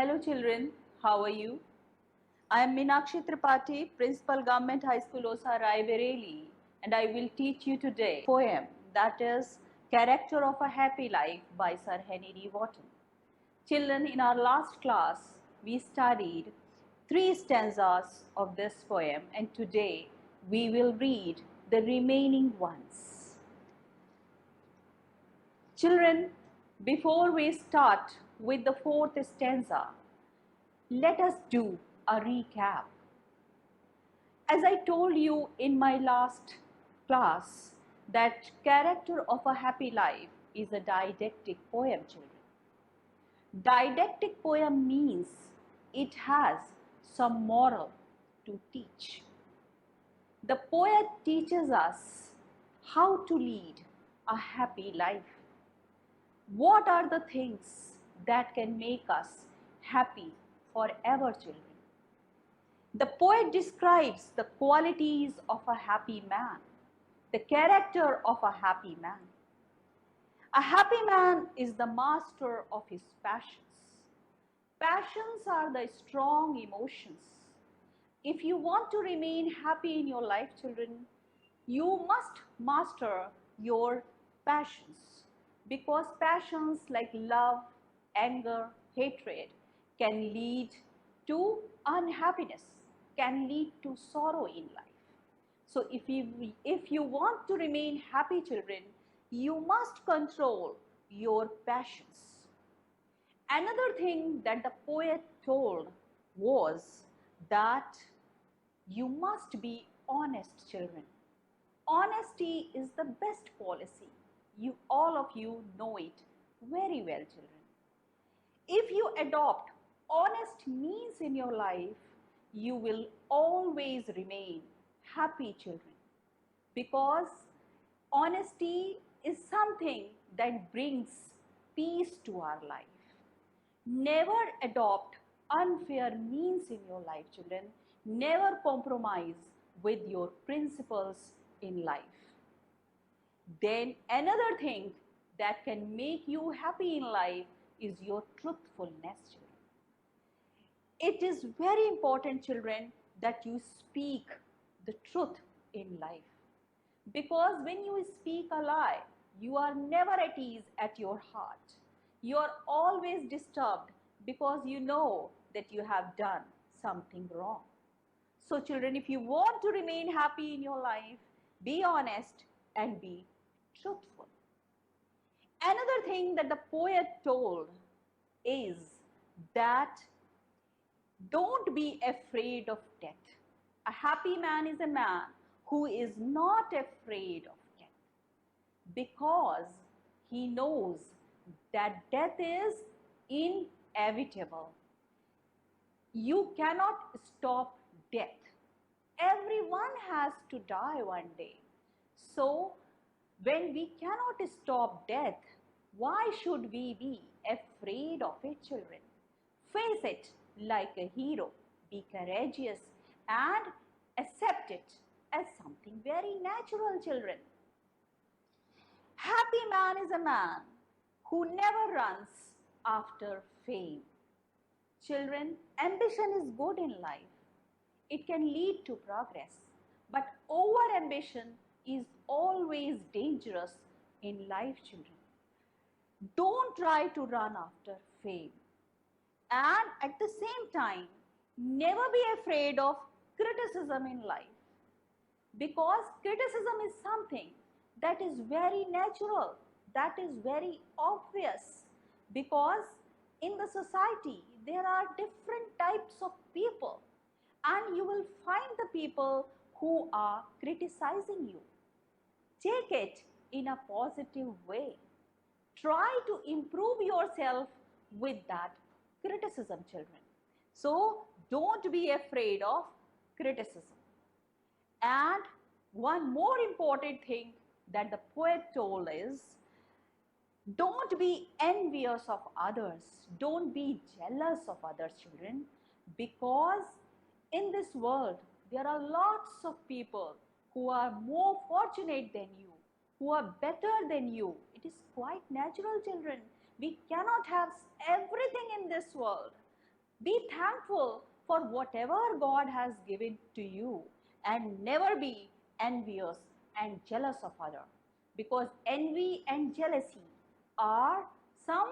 Hello children, how are you? I am Meenakshi Tripathi, Principal Government High School Osa Raebareli, and I will teach you today a poem that is Character of a Happy Life by Sir Henry Wotton. Children, in our last class, we studied 3 stanzas of this poem, and today we will read the remaining ones. Children, before we start with the 4th stanza, let us do a recap. As I told you in my last class that Character of a Happy Life is a didactic poem, children. Didactic poem means it has some moral to teach. The poet teaches us how to lead a happy life. What are the things that can make us happy forever, children? The poet describes the qualities of a happy man, the character of a happy man. A happy man is the master of his passions. Passions are the strong emotions. If you want to remain happy in your life, children, you must master your passions, because passions like love, anger, hatred can lead to unhappiness, can lead to sorrow in life. So if you want to remain happy, children, you must control your passions. Another thing that the poet told was that you must be honest, children. Honesty is the best policy. All of you know it very well, children. If you adopt honest means in your life, you will always remain happy, children, because honesty is something that brings peace to our life. Never adopt unfair means in your life, children. Never compromise with your principles in life. Then another thing that can make you happy in life is your truthfulness, children. It is very important, children, that you speak the truth in life, because when you speak a lie, you are never at ease at your heart. You are always disturbed because you know that you have done something wrong. So children, if you want to remain happy in your life, be honest and be truthful. Another thing that the poet told is that don't be afraid of death. A happy man is a man who is not afraid of death, because he knows that death is inevitable. You cannot stop death. Everyone has to die one day. So when we cannot stop death, why should we be afraid of it, children? Face it like a hero. Be courageous and accept it as something very natural, children. Happy man is a man who never runs after fame. Children, ambition is good in life. It can lead to progress, but over-ambition is always dangerous in life, children. Don't try to run after fame. And at the same time, never be afraid of criticism in life, because criticism is something that is very natural, that is very obvious, because in the society there are different types of people, and you will find the people who are criticizing you. Take it in a positive way. Try to improve yourself with that criticism, children. So don't be afraid of criticism. And one more important thing that the poet told is, don't be envious of others. Don't be jealous of others, children, because in this world there are lots of people who are more fortunate than you, who are better than you. It is quite natural, children. We cannot have everything in this world, Be thankful for whatever God has given to you and never be envious and jealous of others, because envy and jealousy are some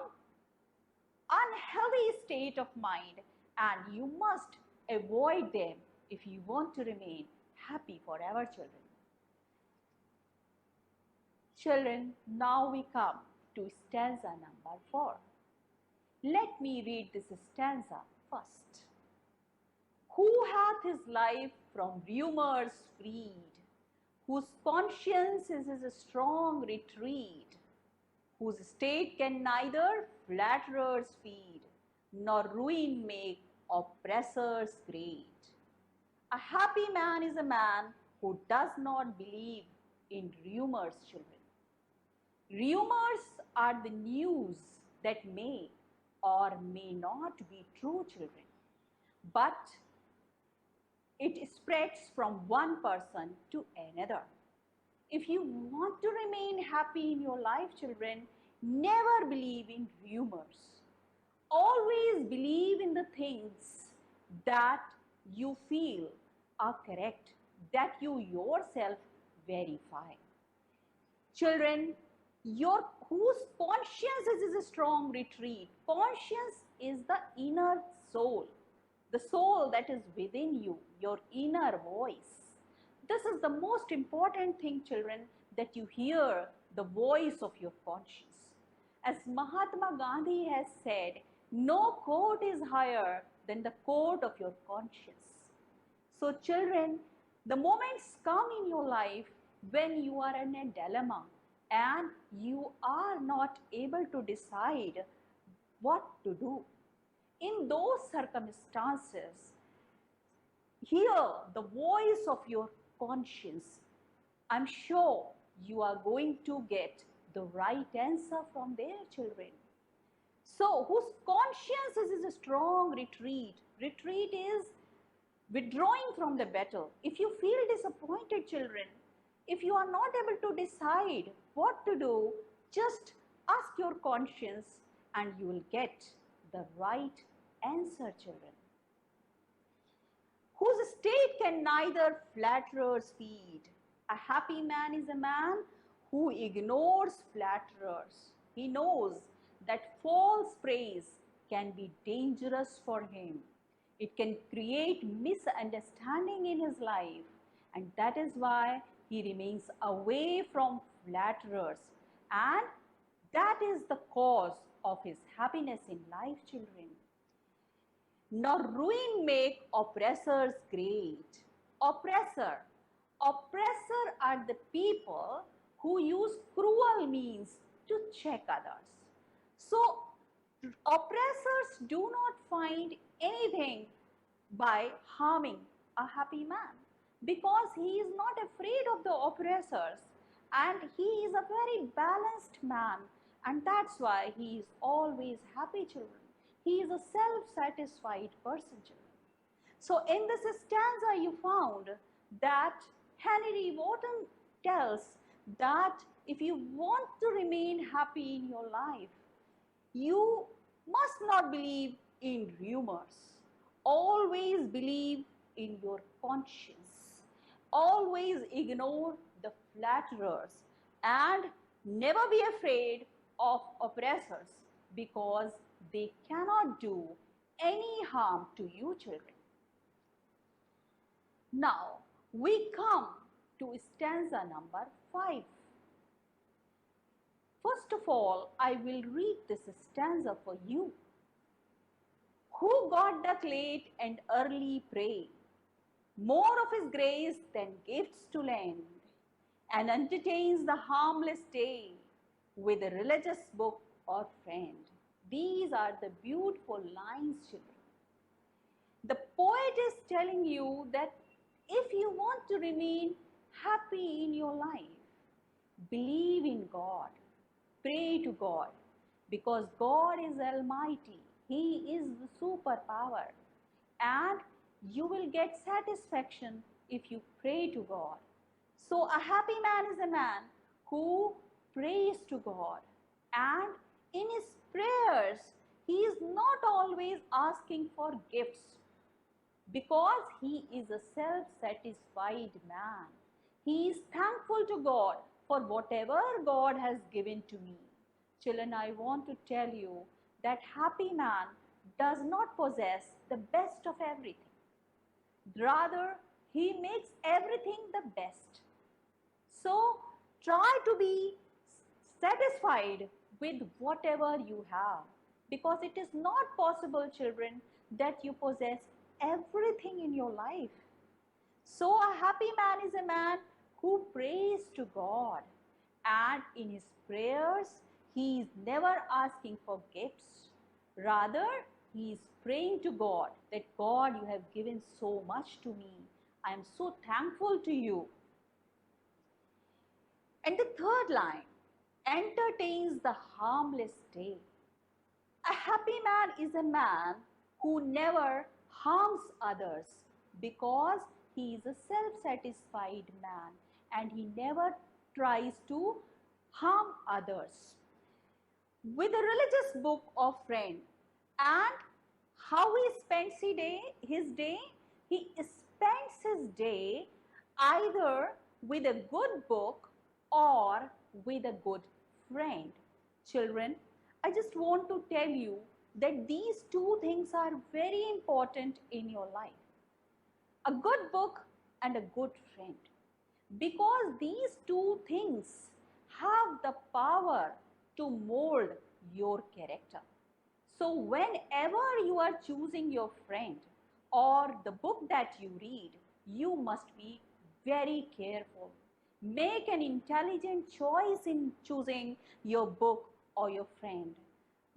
unhealthy state of mind and you must avoid them if you want to remain happy forever, children. Children, now we come to stanza number 4. Let me read this stanza first. Who hath his life from rumors freed, whose conscience is his strong retreat, whose state can neither flatterers feed, nor ruin make oppressors great. A happy man is a man who does not believe in rumors, children. Rumors are the news that may or may not be true, children, but it spreads from one person to another. If you want to remain happy in your life, children, never believe in rumors. Always believe in the things that you feel are correct, that you yourself verify. Children, whose conscience is a strong retreat. Conscience is the inner soul, the soul that is within you, your inner voice. This is the most important thing, children, that you hear the voice of your conscience. As Mahatma Gandhi has said, no court is higher than the court of your conscience. So children, the moments come in your life when you are in a dilemma and you are not able to decide what to do. In those circumstances, hear the voice of your conscience. I'm sure you are going to get the right answer from their children. So, whose conscience is a strong retreat. Retreat is withdrawing from the battle. If you feel disappointed, children, if you are not able to decide what to do, just ask your conscience and you will get the right answer, children. Whose state can neither flatterers feed. A happy man is a man who ignores flatterers. He knows that false praise can be dangerous for him. It can create misunderstanding in his life, and that is why he remains away from flatterers, and that is the cause of his happiness in life, children. Nor ruin make oppressors great. Oppressor are the people who use cruel means to check others. So oppressors do not find anything by harming a happy man, because he is not afraid of the oppressors and he is a very balanced man, and that's why he is always happy, children. He is a self-satisfied person, children. So in this stanza you found that Henry Wotton tells that if you want to remain happy in your life, you must not believe in rumors. Always believe in your conscience. Always ignore the flatterers and never be afraid of oppressors, because they cannot do any harm to you, children. Now we come to stanza number 5. First of all, I will read this stanza for you. Who God doth late and early pray, more of his grace than gifts to lend, and entertains the harmless day with a religious book or friend. These are the beautiful lines, children. The poet is telling you that if you want to remain happy in your life, believe in God, pray to God, because God is almighty. He is the superpower, and you will get satisfaction if you pray to God. So a happy man is a man who prays to God, and in his prayers he is not always asking for gifts because he is a self-satisfied man. He is thankful to God for whatever God has given to me. Children, I want to tell you that happy man does not possess the best of everything. Rather, he makes everything the best. So, try to be satisfied with whatever you have, because it is not possible, children, that you possess everything in your life. So, a happy man is a man who prays to God, and in his prayers, he is never asking for gifts. Rather, he is praying to God that God, you have given so much to me. I am so thankful to you. And the third line, entertains the harmless day. A happy man is a man who never harms others because he is a self-satisfied man and he never tries to harm others. With a religious book or friend, and how he spends his day, he spends his day either with a good book or with a good friend. Children, I just want to tell you that these two things are very important in your life. A good book and a good friend. Because these two things have the power to mold your character. So whenever you are choosing your friend or the book that you read, you must be very careful. Make an intelligent choice in choosing your book or your friend.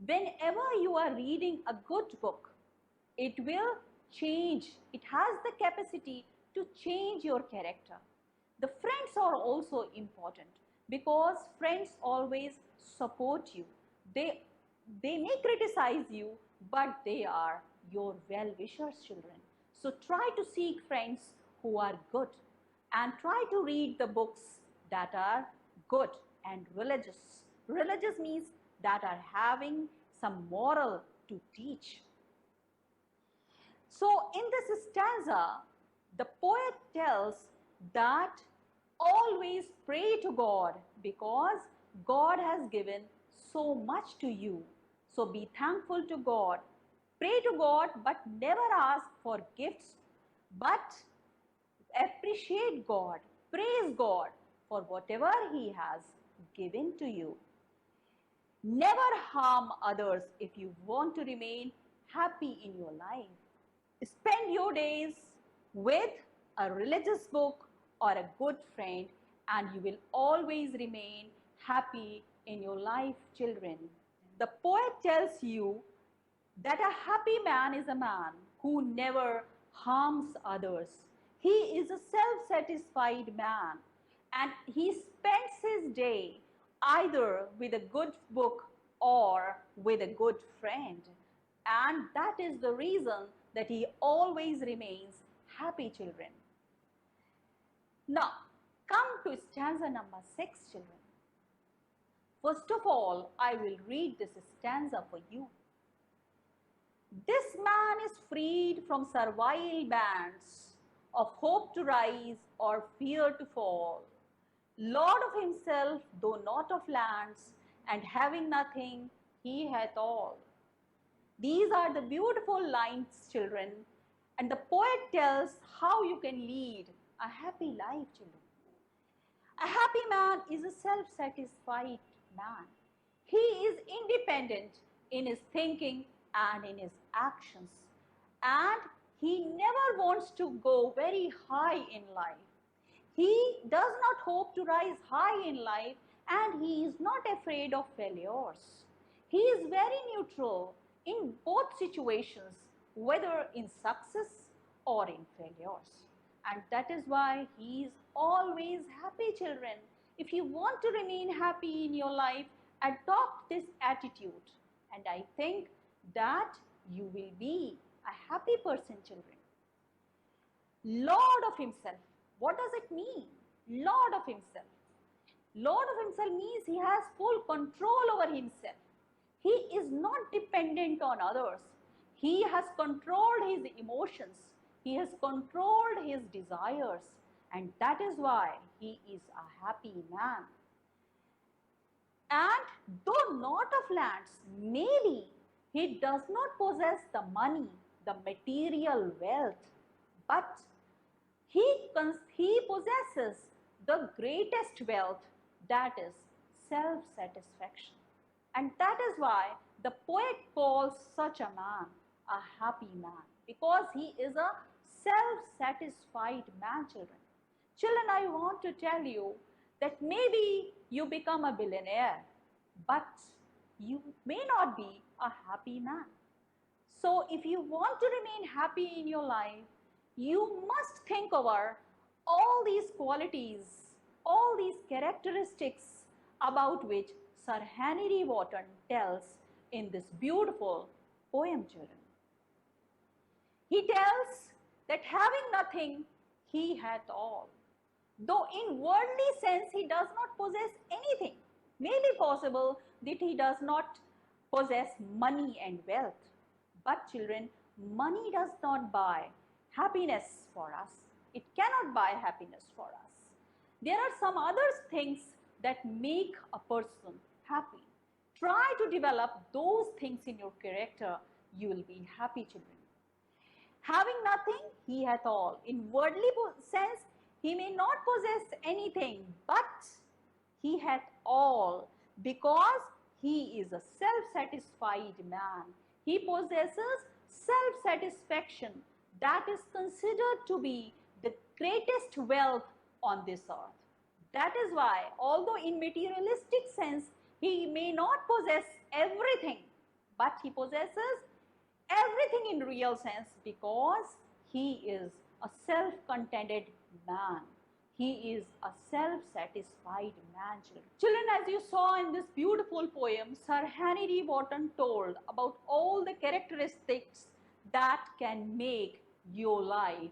Whenever you are reading a good book, it will change. It has the capacity to change your character. The friends are also important because friends always support you. They may criticize you, but they are your well-wishers, children. So try to seek friends who are good and try to read the books that are good and religious. Religious means that are having some moral to teach. So in this stanza, the poet tells that always pray to God because God has given so much to you. So be thankful to God. Pray to God, but never ask for gifts, but appreciate God, praise God for whatever He has given to you. Never harm others if you want to remain happy in your life. Spend your days with a religious book or a good friend, and you will always remain happy in your life, children. The poet tells you that a happy man is a man who never harms others. He is a self-satisfied man and he spends his day either with a good book or with a good friend. And that is the reason that he always remains happy, children. Now, come to stanza number 6, children. First of all, I will read this stanza for you. This man is freed from servile bands of hope to rise or fear to fall, Lord of himself, though not of lands, and having nothing, he hath all. These are the beautiful lines, children, and the poet tells how you can lead a happy life, children. A happy man is a self-satisfied man. He is independent in his thinking and in his actions, and he never wants to go very high in life. He does not hope to rise high in life, and he is not afraid of failures. He is very neutral in both situations, whether in success or in failures. And that is why he is always happy, children. If you want to remain happy in your life, adopt this attitude. And I think that you will be a happy person, children. Lord of himself. What does it mean? Lord of himself. Lord of himself means he has full control over himself. He is not dependent on others. He has controlled his emotions. He has controlled his desires. And that is why he is a happy man. And though not of lands, maybe he does not possess the money, the material wealth, but he possesses the greatest wealth, that is self-satisfaction. And that is why the poet calls such a man a happy man, because he is a self-satisfied man, children. Children, I want to tell you that maybe you become a billionaire, but you may not be a happy man. So if you want to remain happy in your life, you must think over all these qualities, all these characteristics about which Sir Henry Wotton tells in this beautiful poem, children. He tells that having nothing, he hath all. Though in worldly sense he does not possess anything, may be possible that he does not possess money and wealth. But children, money does not buy happiness for us. It cannot buy happiness for us. There are some other things that make a person happy. Try to develop those things in your character. You will be happy, children. Having nothing, he hath all. In worldly sense, he may not possess anything, but he hath all, because he is a self-satisfied man. He possesses self-satisfaction that is considered to be the greatest wealth on this earth. That is why, although in materialistic sense, he may not possess everything, but he possesses everything in real sense, because he is a self-contented man. He is a self-satisfied man, children. Children, as you saw in this beautiful poem, Sir Henry Wotton told about all the characteristics that can make your life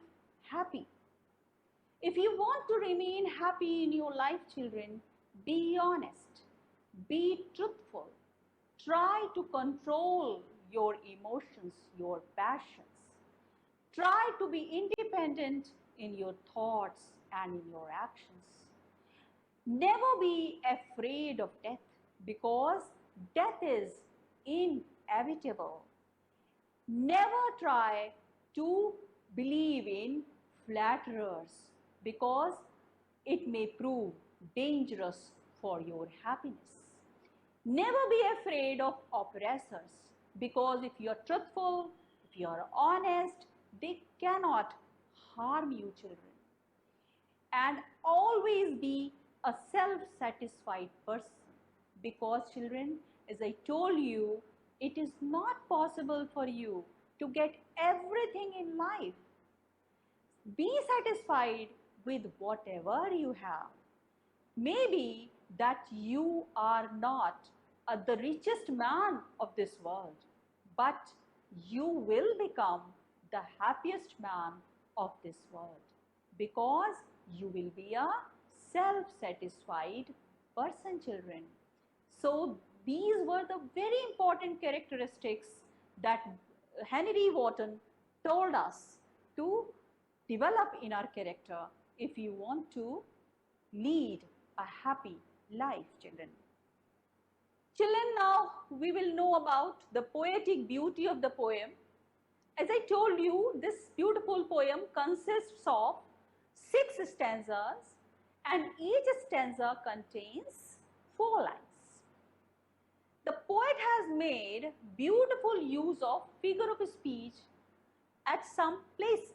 happy. If you want to remain happy in your life, children, be honest, be truthful, try to control your emotions, your passions. Try to be independent in your thoughts and in your actions. Never be afraid of death, because death is inevitable. Never try to believe in flatterers, because it may prove dangerous for your happiness. Never be afraid of oppressors, because if you are truthful, if you are honest, they cannot harm you, children. And always be a self-satisfied person, because children, as I told you, it is not possible for you to get everything in life. Be satisfied with whatever you have. Maybe that you are not the richest man of this world, but you will become the happiest man of this world, because you will be a self-satisfied person, children. So these were the very important characteristics that Henry Wotton told us to develop in our character if you want to lead a happy life, children. Children, now we will know about the poetic beauty of the poem. As I told you, this beautiful poem consists of 6 stanzas, and each stanza contains 4 lines. The poet has made beautiful use of figure of speech at some places.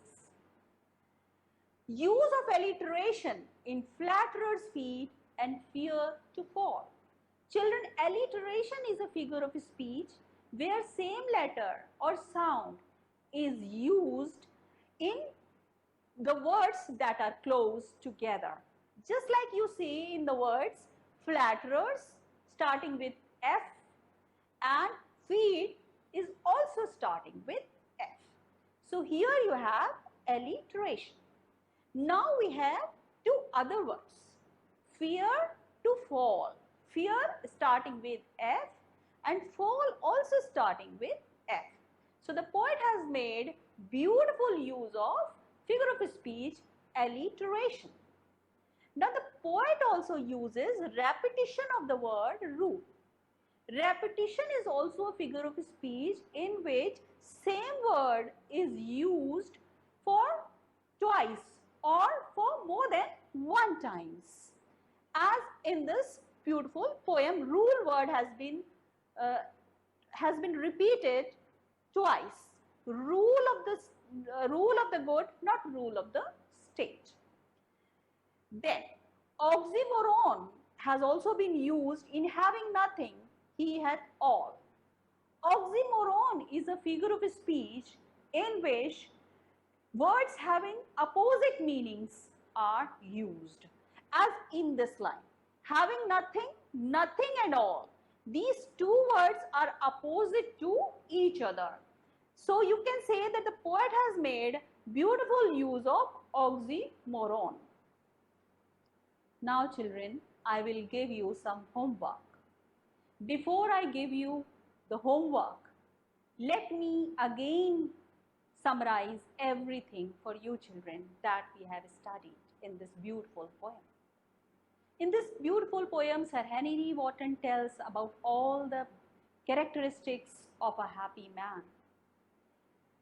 Use of alliteration in flatterer's feet and fear to fall. Children, alliteration is a figure of speech where same letter or sound is used in the words that are close together. Just like you see in the words flatterers starting with F, and feet is also starting with F. So here you have alliteration. Now we have 2 other words. Fear to fall. Fear starting with F and fall also starting with F. So the poet has made beautiful use of figure of speech alliteration. Now the poet also uses repetition of the word rule. Repetition is also a figure of speech in which same word is used for twice or for more than one times. As in this beautiful poem, rule word has been repeated twice. Rule of the good, not rule of the state. Then oxymoron has also been used in having nothing, he hath all. Oxymoron is a figure of speech in which words having opposite meanings are used. As in this line, having nothing, nothing and all. These two words are opposite to each other. So you can say that the poet has made beautiful use of oxymoron. Now children, I will give you some homework. Before I give you the homework, let me again summarize everything for you children that we have studied in this beautiful poem. In this beautiful poem, Sir Henry Wotton tells about all the characteristics of a happy man.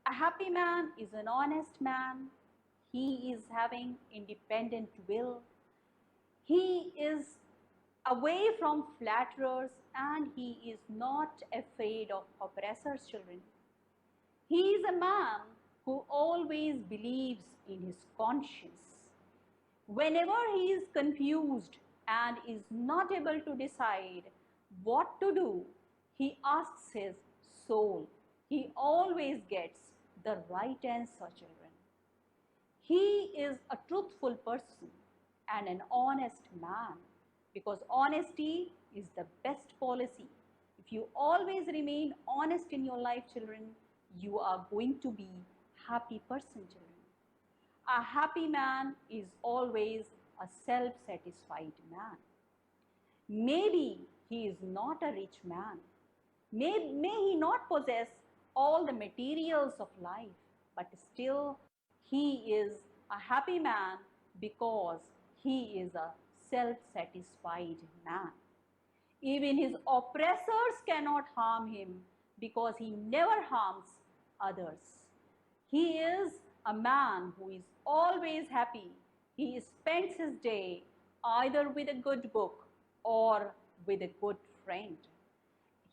A happy man is an honest man. He is having independent will. He is away from flatterers and he is not afraid of oppressors, children. He is a man who always believes in his conscience. Whenever he is confused and is not able to decide what to do, he asks his soul. He always gets the right answer, children. He is a truthful person and an honest man, because honesty is the best policy. If you always remain honest in your life, children, you are going to be a happy person, children. A happy man is always a self-satisfied man. Maybe he is not a rich man. May he not possess all the materials of life, but still he is a happy man because he is a self-satisfied man. Even his oppressors cannot harm him because he never harms others. He is a man who is always happy. He spends his day either with a good book or with a good friend.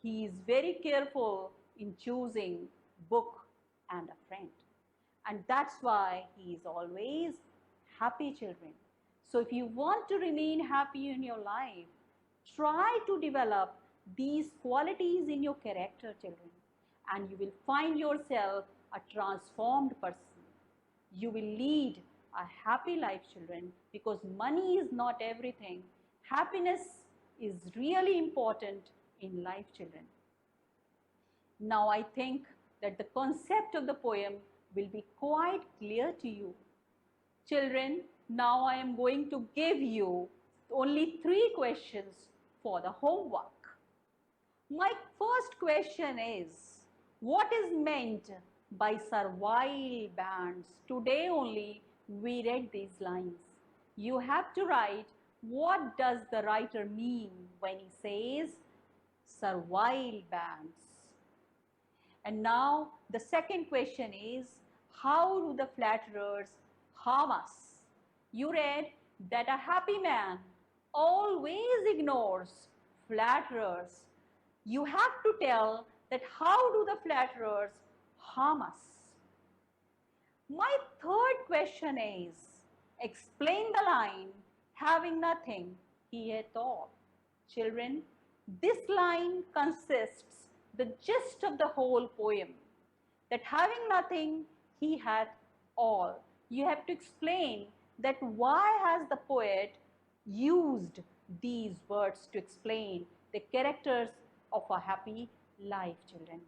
He is very careful in choosing book and a friend. And that's why he is always happy, children. So if you want to remain happy in your life, try to develop these qualities in your character, children, and you will find yourself a transformed person. You will lead a happy life, children, because money is not everything. Happiness is really important in life, children. Now I think that the concept of the poem will be quite clear to you. Children, now I am going to give you only 3 questions for the homework. My first question is, what is meant by servile bands? Today only we read these lines. You have to write what does the writer mean when he says servile bands. And now the second question is, how do the flatterers harm us? You read that a happy man always ignores flatterers. You have to tell that how do the flatterers harm us? My third question is, explain the line, having nothing, he hath all. Children, this line consists the gist of the whole poem, that having nothing, he hath all. You have to explain that why has the poet used these words to explain the characters of a happy life, children.